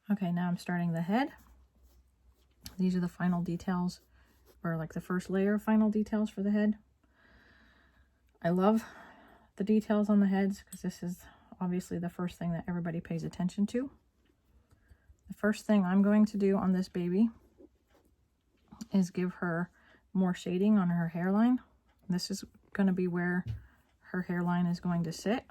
Okay, now I'm starting the head. These are the final details, or like the first layer of final details for the head. I love the details on the heads because this is obviously the first thing that everybody pays attention to. The first thing I'm going to do on this baby is give her more shading on her hairline. This is going to be where her hairline is going to sit.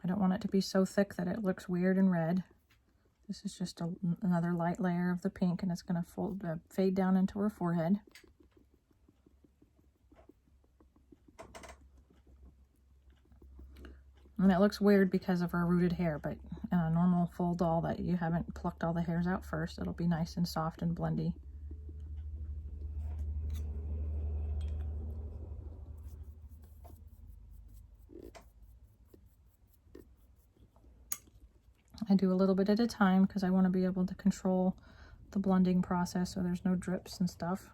I don't want it to be so thick that it looks weird and red. This is just another light layer of the pink, and it's going to fade down into her forehead. And it looks weird because of her rooted hair, but in a normal full doll that you haven't plucked all the hairs out first, it'll be nice and soft and blendy. I do a little bit at a time because I want to be able to control the blending process so there's no drips and stuff.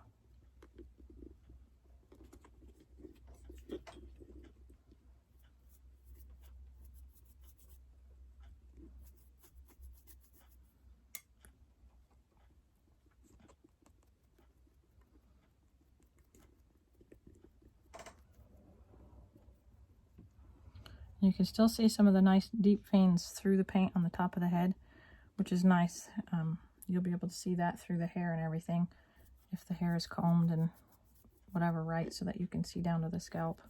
You can still see some of the nice deep veins through the paint on the top of the head, which is nice. You'll be able to see that through the hair and everything if the hair is combed and whatever right, so that you can see down to the scalp.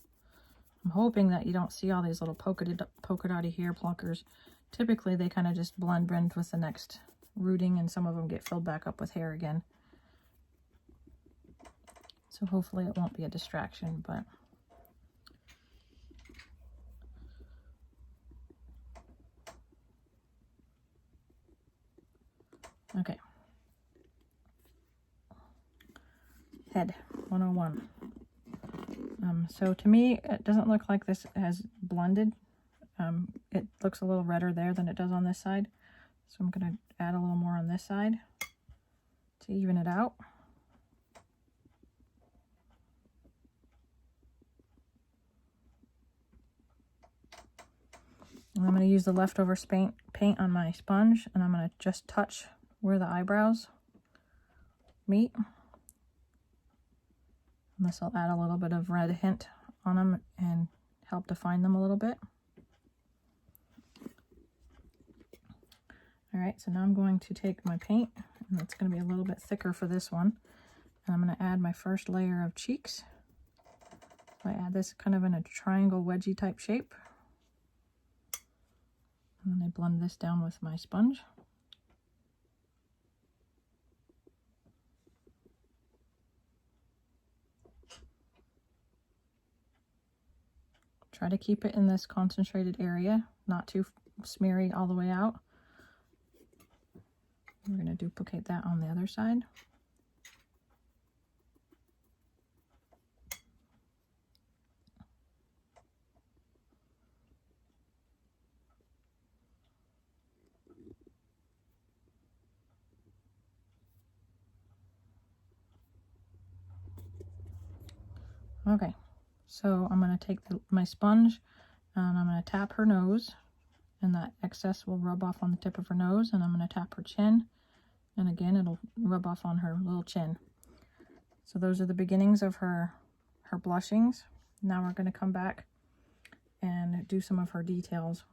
I'm hoping that you don't see all these little polka dotty hair pluckers. Typically they kind of just blend with the next rooting, and some of them get filled back up with hair again. So hopefully it won't be a distraction, but okay. Head 101. So to me, it doesn't look like this has blended. It looks a little redder there than it does on this side. So I'm going to add a little more on this side to even it out. And I'm going to use the leftover paint on my sponge, and I'm going to just touch where the eyebrows meet. And this will add a little bit of red hint on them and help define them a little bit. All right, so now I'm going to take my paint, and it's going to be a little bit thicker for this one. And I'm going to add my first layer of cheeks. So I add this kind of in a triangle wedgie type shape. And then I blend this down with my sponge. Try to keep it in this concentrated area, not too smeary all the way out. We're going to duplicate that on the other side. Okay, so I'm going to take my sponge and I'm going to tap her nose, and that excess will rub off on the tip of her nose, and I'm going to tap her chin, and again it'll rub off on her little chin. So those are the beginnings of her blushings. Now we're going to come back and do some of her details.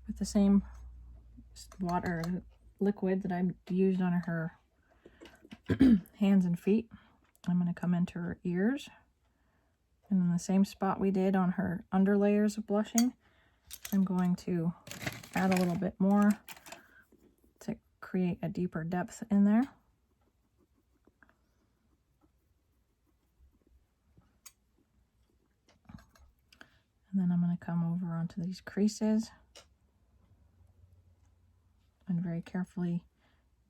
With the same liquid that I used on her hands and feet, I'm going to come into her ears, and in the same spot we did on her under layers of blushing, I'm going to add a little bit more to create a deeper depth in there. And then I'm going to come over onto these creases and very carefully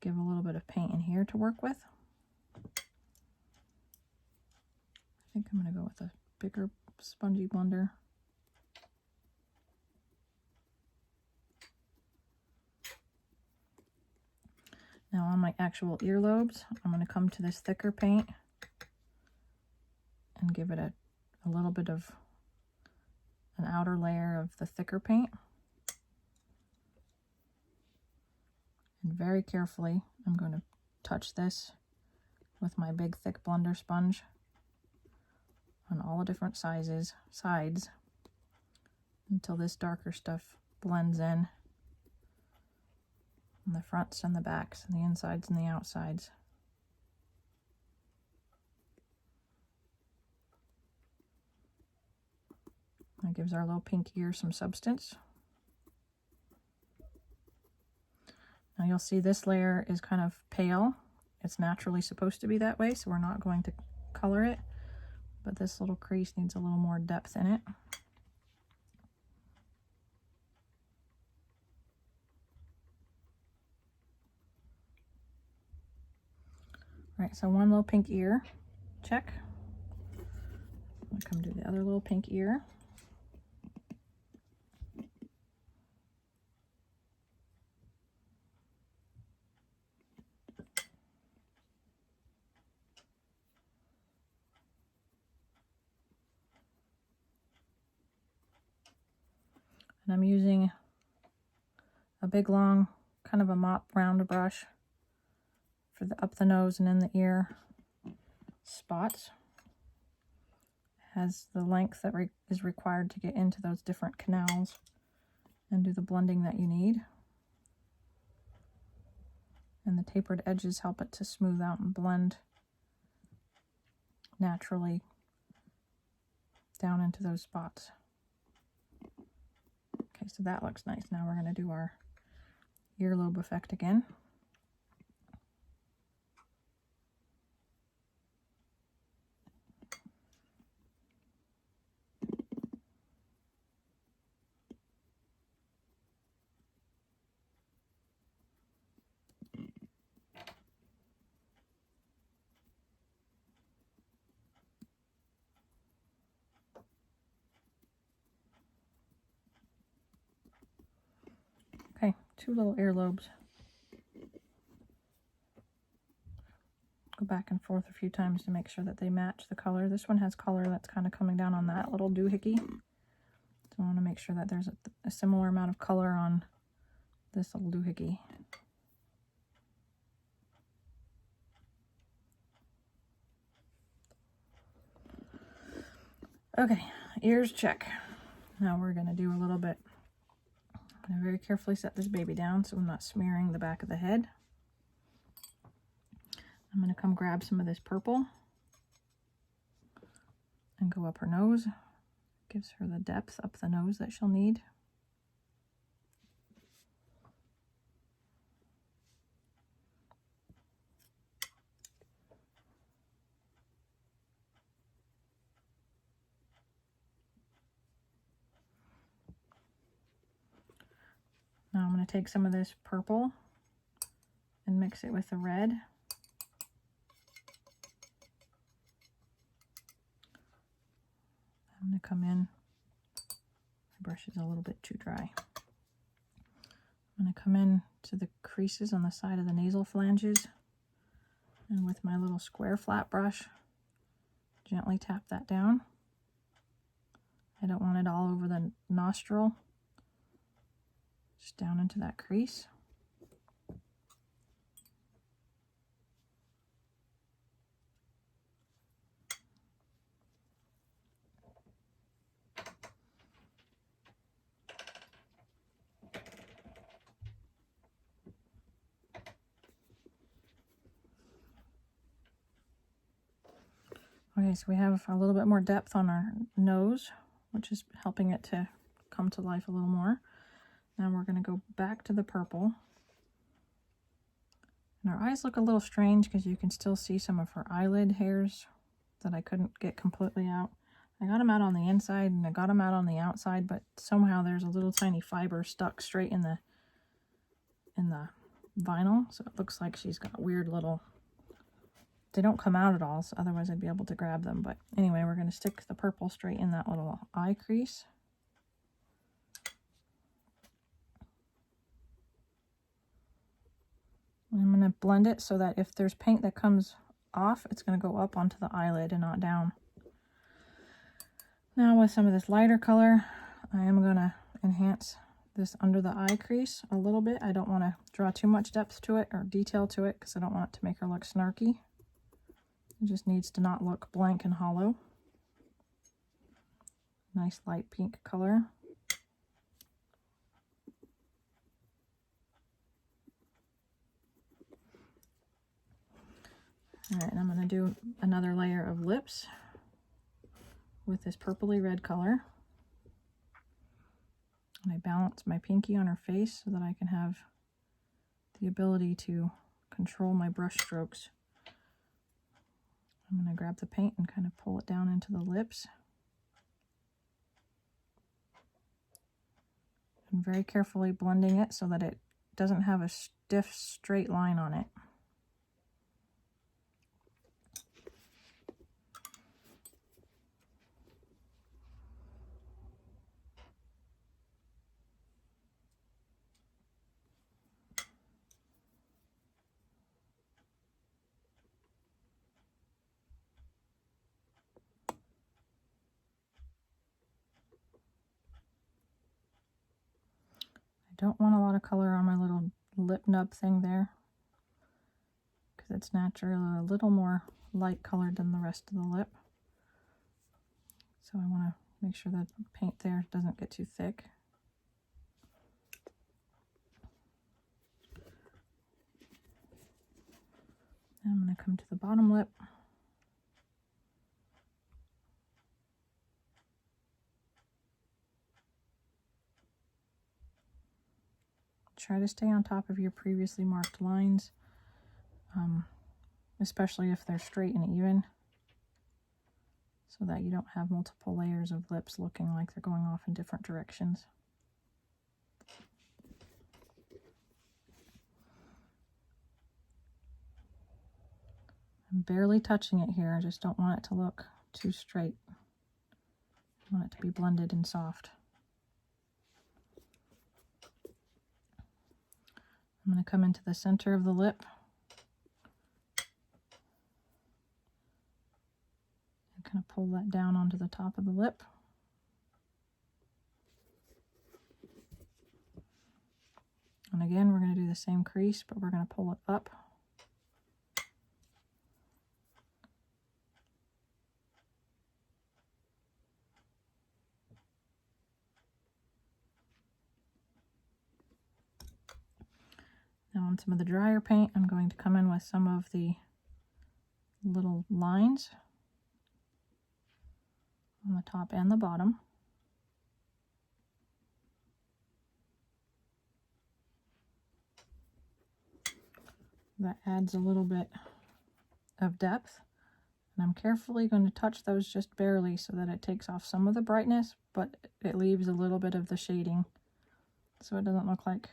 give a little bit of paint in here to work with. I think I'm going to go with a bigger spongy blender. my actual earlobes, I'm going to come to this thicker paint and give it a little bit of an outer layer of the thicker paint. And very carefully, I'm going to touch this with my big thick blender sponge on all the different sides until this darker stuff blends in on the fronts and the backs and the insides and the outsides. That gives our little pink ear some substance. Now you'll see this layer is kind of pale. It's naturally supposed to be that way, so we're not going to color it, but this little crease needs a little more depth in it. All right, so one little pink ear, check. I'm gonna come do the other little pink ear. And I'm using a big long kind of a mop round brush for the up the nose and in the ear spots. It has the length that is required to get into those different canals and do the blending that you need. And the tapered edges help it to smooth out and blend naturally down into those spots. Okay, so that looks nice. Now we're going to do our earlobe effect again. Okay, two little earlobes. Go back and forth a few times to make sure that they match the color. This one has color that's kind of coming down on that little doohickey. So I want to make sure that there's a similar amount of color on this little doohickey. Okay, ears check. Now we're going to do a little bit. I'm going to very carefully set this baby down so I'm not smearing the back of the head. I'm going to come grab some of this purple and go up her nose. Gives her the depth up the nose that she'll need. Now I'm going to take some of this purple and mix it with the red. I'm going to come in. My brush is a little bit too dry. I'm going to come in to the creases on the side of the nasal phalanges, and with my little square flat brush, gently tap that down. I don't want it all over the nostril, just down into that crease. Okay, so we have a little bit more depth on our nose, which is helping it to come to life a little more. Now we're going to go back to the purple. And our eyes look a little strange because you can still see some of her eyelid hairs that I couldn't get completely out. I got them out on the inside and I got them out on the outside, but somehow there's a little tiny fiber stuck straight in the vinyl. So it looks like she's got weird little... They don't come out at all, so otherwise I'd be able to grab them. But anyway, we're going to stick the purple straight in that little eye crease. I'm going going to blend it so that if there's paint that comes off, it's going to go up onto the eyelid and not down. Now with some of this lighter color, I am going to enhance this under the eye crease a little bit. I don't want to draw too much depth to it or detail to it because I don't want it to make her look snarky. It just needs to not look blank and hollow. Nice light pink color. All right, and I'm going to do another layer of lips with this purpley red color. And I balance my pinky on her face so that I can have the ability to control my brush strokes. I'm going to grab the paint and kind of pull it down into the lips. And very carefully blending it so that it doesn't have a stiff straight line on it. I don't want a lot of color on my little lip nub thing there because it's naturally a little more light colored than the rest of the lip. So I want to make sure that the paint there doesn't get too thick. And I'm going to come to the bottom lip. Try to stay on top of your previously marked lines, especially if they're straight and even, so that you don't have multiple layers of lips looking like they're going off in different directions. I'm barely touching it here, I just don't want it to look too straight. I want it to be blended and soft. I'm going to come into the center of the lip and kind of pull that down onto the top of the lip. And again, we're going to do the same crease, but we're going to pull it up. Now on some of the drier paint, I'm going to come in with some of the little lines on the top and the bottom. That adds a little bit of depth. And I'm carefully going to touch those just barely so that it takes off some of the brightness, but it leaves a little bit of the shading so it doesn't look like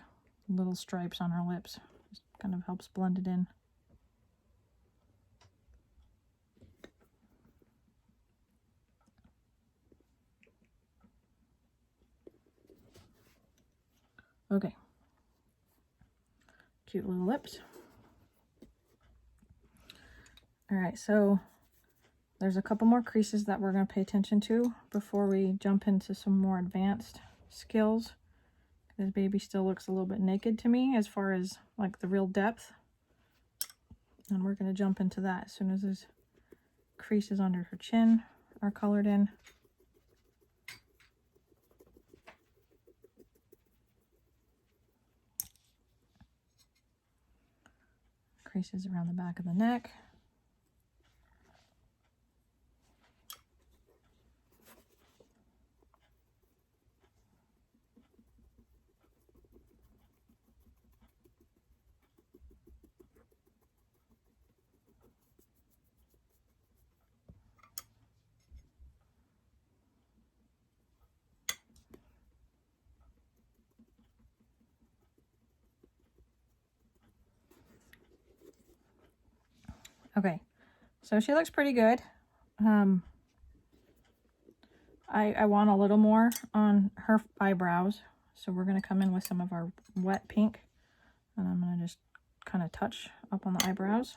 little stripes on her lips. Just kind of helps blend it in. Okay. Cute little lips. All right, so there's a couple more creases that we're going to pay attention to before we jump into some more advanced skills. This baby still looks a little bit naked to me as far as like the real depth. And we're going to jump into that as soon as those creases under her chin are colored in. Creases around the back of the neck. Okay, so she looks pretty good. I want a little more on her eyebrows, so we're going to come in with some of our wet pink, and I'm going to just kind of touch up on the eyebrows.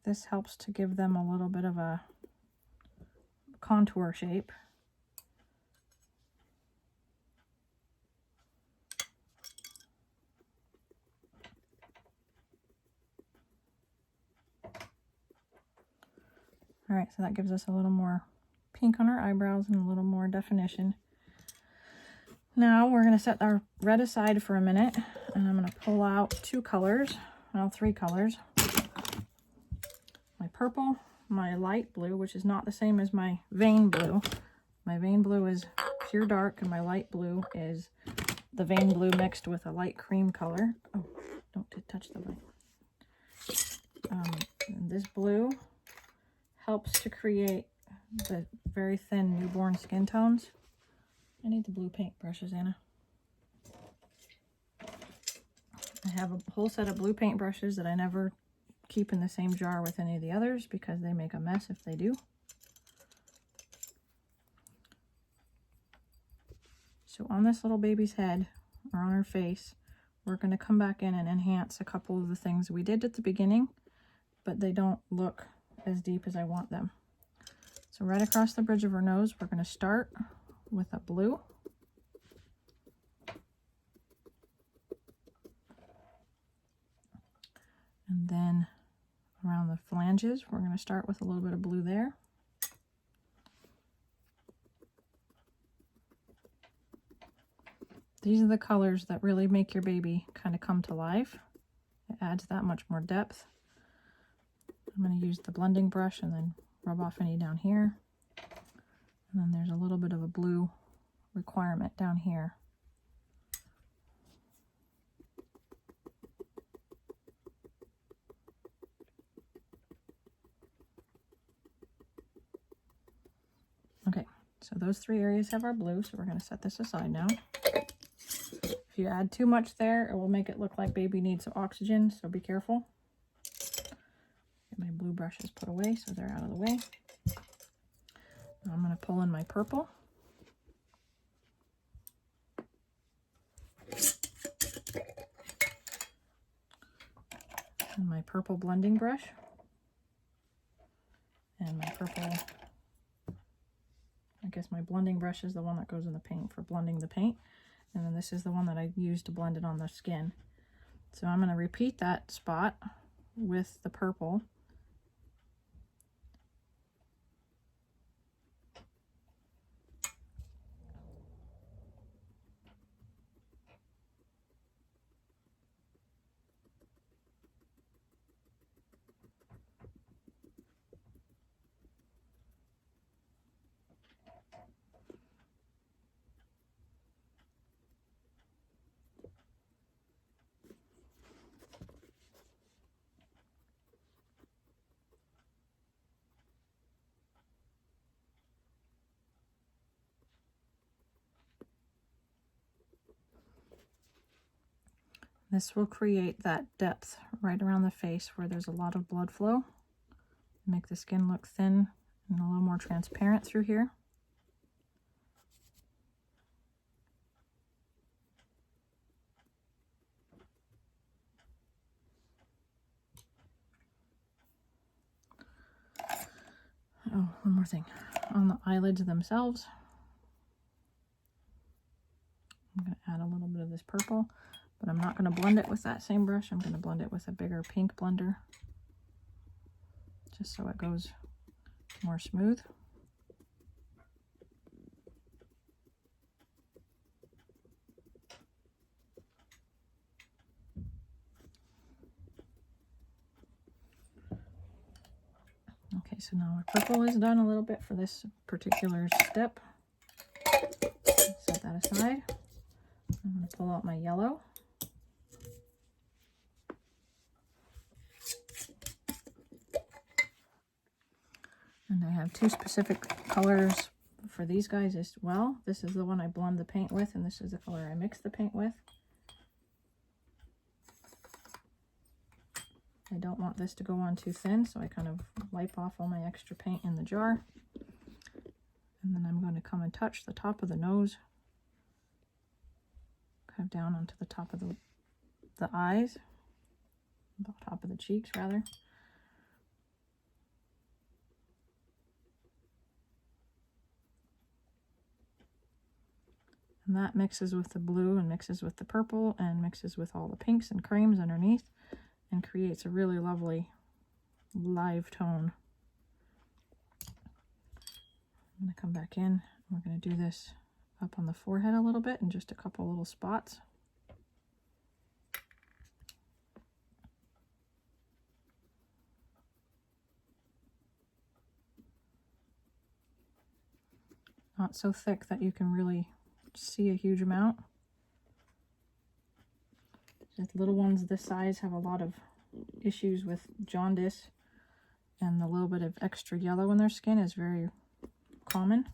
This helps to give them a little bit of a contour shape. All right, so that gives us a little more pink on our eyebrows and a little more definition. Now we're going to set our red aside for a minute, and I'm going to pull out two colors, well, three colors. My purple, my light blue, which is not the same as my vein blue. My vein blue is pure dark, and my light blue is the vein blue mixed with a light cream color. Oh, don't touch the light. And this blue helps to create the very thin newborn skin tones. I need the blue paint brushes, Anna. I have a whole set of blue paint brushes that I never keep in the same jar with any of the others because they make a mess if they do. So on this little baby's head, or on her face, we're going to come back in and enhance a couple of the things we did at the beginning, but they don't look as deep as I want them. So right across the bridge of her nose, we're going to start with a blue. And then around the flanges, we're going to start with a little bit of blue there. These are the colors that really make your baby kind of come to life. It adds that much more depth. I'm going to use the blending brush and then rub off any down here. And then there's a little bit of a blue requirement down here. Okay, so those three areas have our blue, so we're going to set this aside now. If you add too much there, it will make it look like baby needs oxygen, so be careful. Get my blue brushes put away so they're out of the way. Now I'm going to pull in my purple. And my purple blending brush. And my purple, I guess my blending brush is the one that goes in the paint for blending the paint. And then this is the one that I use to blend it on the skin. So I'm going to repeat that spot with the purple. This will create that depth right around the face where there's a lot of blood flow. Make the skin look thin and a little more transparent through here. Oh, one more thing. On the eyelids themselves, I'm going to add a little bit of this purple, but I'm not going to blend it with that same brush. I'm going to blend it with a bigger pink blender, just so it goes more smooth. Okay, so now our purple is done a little bit for this particular step. Set that aside. I'm going to pull out my yellow. And I have two specific colors for these guys as well. This is the one I blend the paint with, and this is the color I mix the paint with. I don't want this to go on too thin, so I kind of wipe off all my extra paint in the jar. And then I'm going to come and touch the top of the nose, kind of down onto the top of the eyes, the top of the cheeks rather. And that mixes with the blue and mixes with the purple and mixes with all the pinks and creams underneath and creates a really lovely live tone. I'm going to come back in. We're going to do this up on the forehead a little bit in just a couple little spots. Not so thick that you can really see a huge amount. The little ones this size have a lot of issues with jaundice, and the little bit of extra yellow in their skin is very common.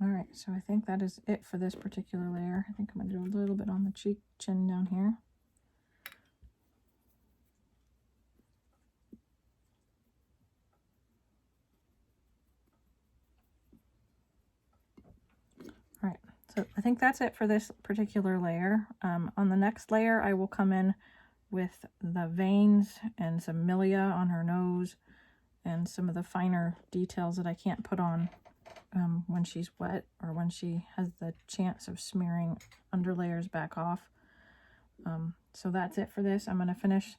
All right, so I think that is it for this particular layer. I think I'm going to do a little bit on the cheek, chin down here. All right, so I think that's it for this particular layer. On the next layer, I will come in with the veins and some milia on her nose and some of the finer details that I can't put on when she's wet or when she has the chance of smearing under layers back off. So that's it for this. I'm going to finish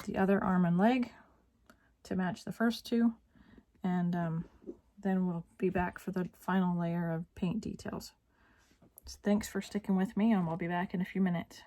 the other arm and leg to match the first two, and then we'll be back for the final layer of paint details. So thanks for sticking with me, and we'll be back in a few minutes.